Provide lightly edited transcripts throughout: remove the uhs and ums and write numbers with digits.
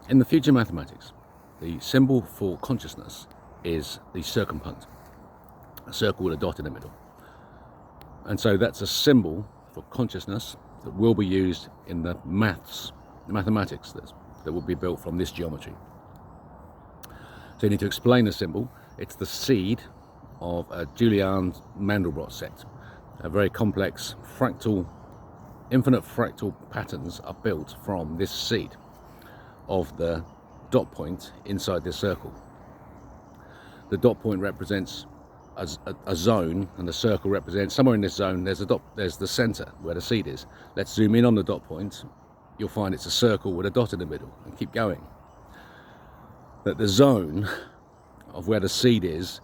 In the future mathematics, the symbol for consciousness is the circumpunct, a circle with a dot in the middle. And so that's a symbol for consciousness that will be used in the mathematics that will be built from this geometry. So you need to explain the symbol. It's the seed of a Julian-Mandelbrot set. A very complex infinite fractal patterns are built from this seed of the dot point inside this circle. The dot point represents a zone, and the circle represents somewhere in this zone. There's the center where the seed is. Let's zoom in on the dot point. You'll find it's a circle with a dot in the middle, and keep going. That the zone of where the seed is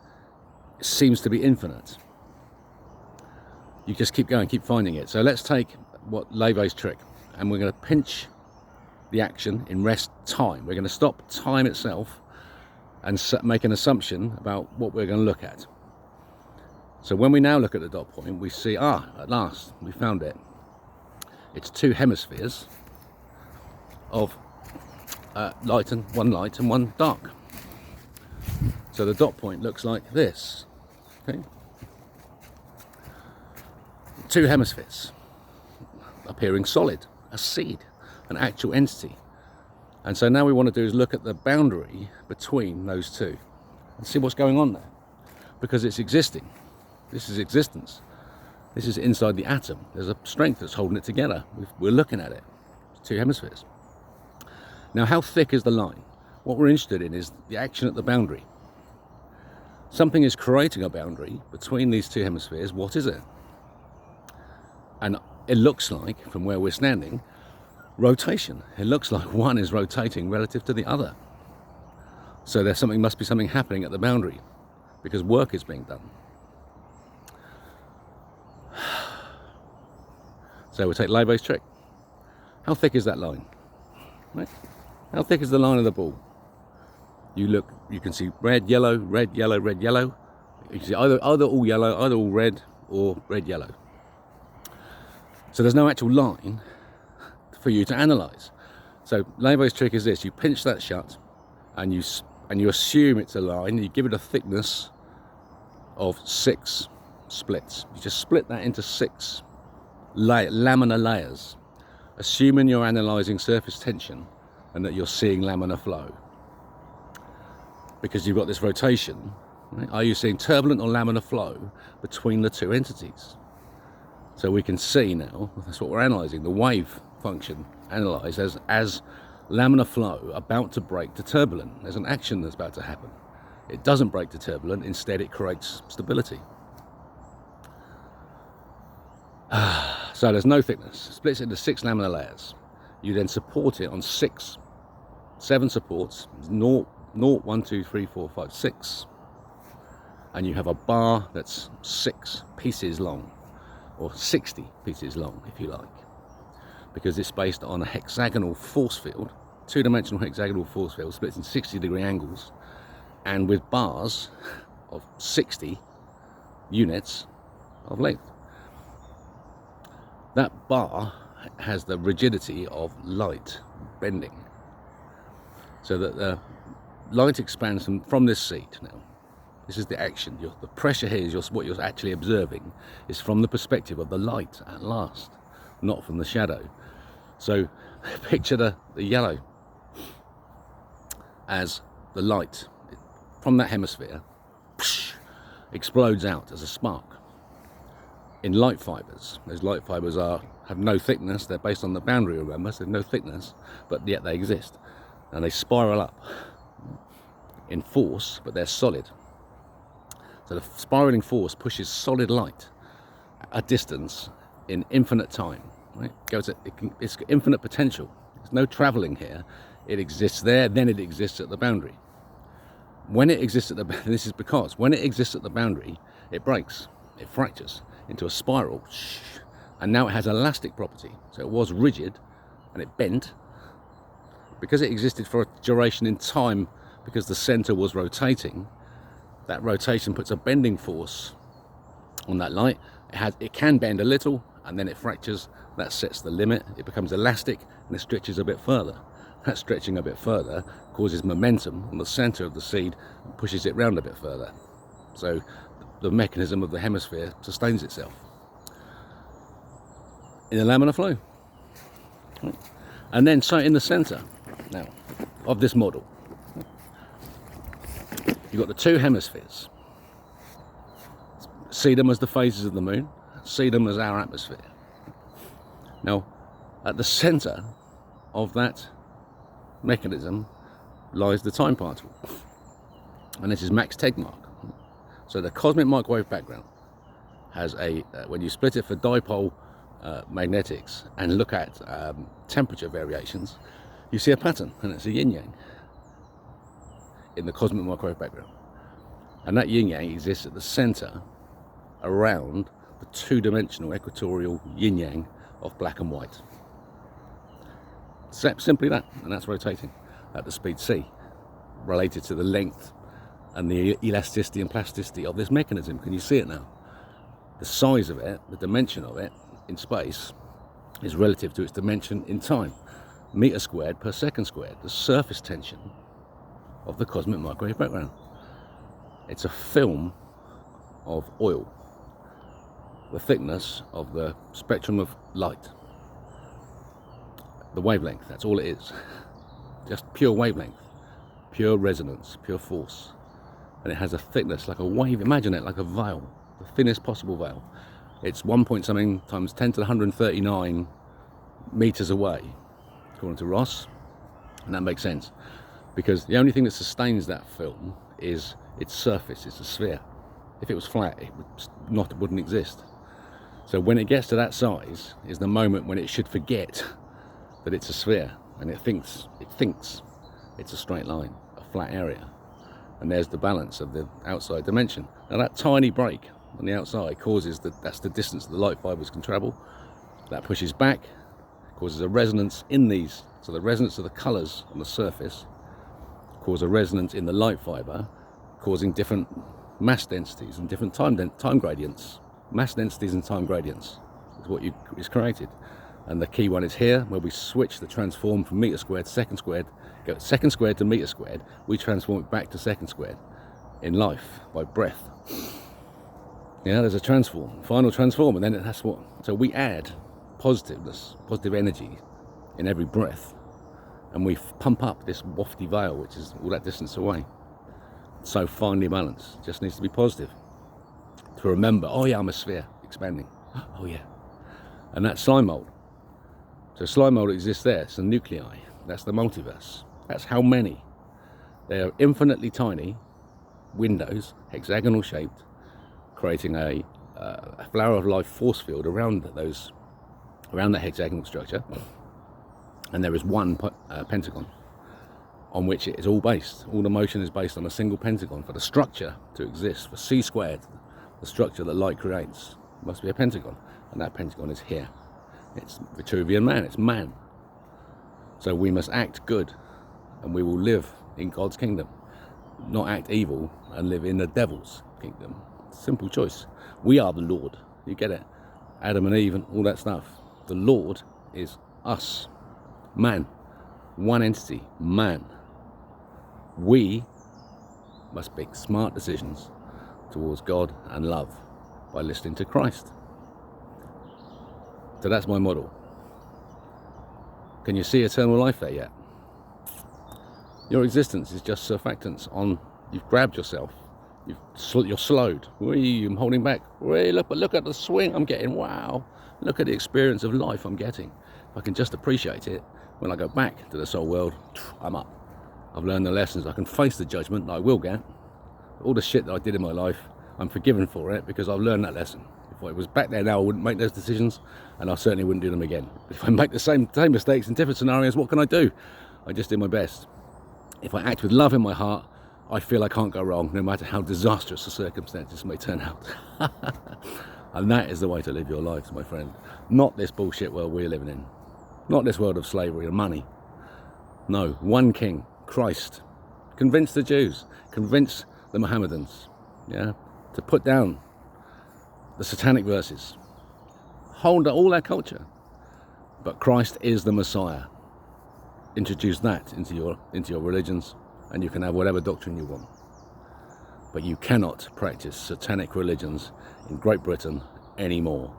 seems to be infinite. You just keep going, keep finding it. So let's take what Leve's trick, and we're going to pinch the action in rest time. We're going to stop time itself and make an assumption about what we're going to look at. So when we now look at the dot point, we see, at last, we found it. It's two hemispheres of light and one dark. So the dot point looks like this. Okay? Two hemispheres appearing solid, a seed, an actual entity. And so now we want to do is look at the boundary between those two and see what's going on there, because it's existing. This is existence. This is inside the atom. There's a strength that's holding it together. We're looking at it. It's two hemispheres. Now, how thick is the line? What we're interested in is the action at the boundary. Something is creating a boundary between these two hemispheres. What is it? And it looks like, from where we're standing, rotation. It looks like one is rotating relative to the other. So must be something happening at the boundary, because work is being done. So we'll take Leve's trick. How thick is that line? Right? How thick is the line of the ball? You can see red, yellow, red, yellow, red, yellow. You can see either all yellow, either all red, or red, yellow. So there's no actual line for you to analyze. So Leve's trick is this: you pinch that shut, and you assume it's a line. You give it a thickness of 6 splits. You just split that into 6 laminar layers, assuming you're analyzing surface tension and that you're seeing laminar flow, because you've got this rotation. Right? Are you seeing turbulent or laminar flow between the two entities? So we can see now, that's what we're analysing, the wave function analysed as laminar flow about to break to turbulent. There's an action that's about to happen. It doesn't break to turbulent, instead it creates stability. So there's no thickness, splits into 6 laminar layers. You then support it on 7 supports, 0, 1, 2, 3, 4, 5, 6. And you have a bar that's 6 pieces long, or 60 pieces long, if you like, because it's based on a hexagonal force field, 2-dimensional hexagonal force field, splits in 60-degree angles, and with bars of 60 units of length. That bar has the rigidity of light bending, so that the light expands from this seat now. This is the action. The pressure here is what you're actually observing is from the perspective of the light at last, not from the shadow. So picture the yellow as the light from that hemisphere explodes out as a spark in light fibers. Those light fibers have no thickness. They're based on the boundary, remember, so no thickness, but yet they exist. And they spiral up in force, but they're solid. So the spiraling force pushes solid light a distance in infinite time. Right? It's infinite potential. There's no travelling here. It exists there, then it exists at the boundary. When it exists at this is because when it exists at the boundary, it breaks, it fractures into a spiral, and now it has elastic property. So it was rigid, and it bent because it existed for a duration in time, because the centre was rotating. That rotation puts a bending force on that light. It can bend a little, and then it fractures. That sets the limit. It becomes elastic, and it stretches a bit further. that stretching a bit further causes momentum on the center of the seed and pushes it round a bit further. So the mechanism of the hemisphere sustains itself in a laminar flow. And then, so in the center now of this model, you've got the two hemispheres. See them as the phases of the moon, see them as our atmosphere. Now, at the center of that mechanism lies the time particle, and this is Max Tegmark. So the cosmic microwave background has a, when you split it for dipole magnetics and look at temperature variations, you see a pattern, and it's a yin-yang in the cosmic microwave background. And that yin-yang exists at the center around the two-dimensional equatorial yin-yang of black and white. Simply that, and that's rotating at the speed c, related to the length and the elasticity and plasticity of this mechanism. Can you see it now? The size of it, the dimension of it in space, is relative to its dimension in time. Meter squared per second squared, the surface tension of the cosmic microwave background. It's a film of oil, the thickness of the spectrum of light. The wavelength, that's all it is. Just pure wavelength, pure resonance, pure force. And it has a thickness like a wave, imagine it like a veil, the thinnest possible veil. It's 1 point something times 10 to the 139 meters away, according to Ross. And that makes sense, because the only thing that sustains that film is its surface. It's a sphere. If it was flat, it wouldn't exist. So when it gets to that size is the moment when it should forget that it's a sphere, and it thinks it's a straight line, a flat area. And there's the balance of the outside dimension. Now that tiny break on the outside causes that's the distance the light fibers can travel. That pushes back, causes a resonance in these. So the resonance of the colors on the surface cause a resonance in the light fiber, causing different mass densities and different time gradients. Mass densities and time gradients is what is created. And the key one is here, where we switch the transform from meter squared to second squared, go second squared to meter squared, we transform it back to second squared in life by breath. Yeah, there's a transform, final transform, and then that's what, so we add positiveness, positive energy in every breath, and we pump up this wafty veil, which is all that distance away. So finely balanced, just needs to be positive. To remember, oh yeah, I'm a sphere, expanding. Oh yeah. And that's slime mold. So slime mold exists there, it's the nuclei, that's the multiverse. That's how many. They are infinitely tiny windows, hexagonal shaped, creating a flower of life force field around the hexagonal structure. And there is one pentagon on which it is all based. All the motion is based on a single pentagon. For the structure to exist, for c squared, the structure that light creates, must be a pentagon, and that pentagon is here. It's Vitruvian man, it's man. So we must act good, and we will live in God's kingdom, not act evil and live in the devil's kingdom. Simple choice. We are the Lord, you get it? Adam and Eve and all that stuff. The Lord is us, man, one entity, man. We must make smart decisions towards God and love by listening to Christ. So that's my model. Can you see eternal life there yet? Your existence is just surfactants on, you've grabbed yourself, you're slowed. I'm holding back. Look at the swing I'm getting. Wow. Look at the experience of life I'm getting. If I can just appreciate it, when I go back to the soul world, I'm up. I've learned the lessons. I can face the judgment that I will get. All the shit that I did in my life, I'm forgiven for it because I've learned that lesson. If I was back there now, I wouldn't make those decisions, and I certainly wouldn't do them again. If I make the same mistakes in different scenarios, what can I do? I just did my best. If I act with love in my heart, I feel I can't go wrong, no matter how disastrous the circumstances may turn out. And that is the way to live your lives, my friend. Not this bullshit world we're living in. Not this world of slavery and money. No, one king, Christ. Convince the Jews, convince the Mohammedans, yeah, to put down the satanic verses. Hold all their culture. But Christ is the Messiah. introduce that into your religions, and you can have whatever doctrine you want. But you cannot practice satanic religions in Great Britain anymore.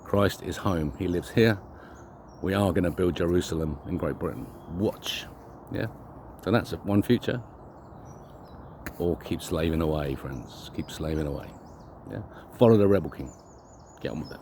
Christ is home. He lives here. We are going to build Jerusalem in Great Britain. Watch. Yeah? So that's one future. Or keep slaving away, friends. Keep slaving away. Yeah? Follow the rebel king. Get on with it.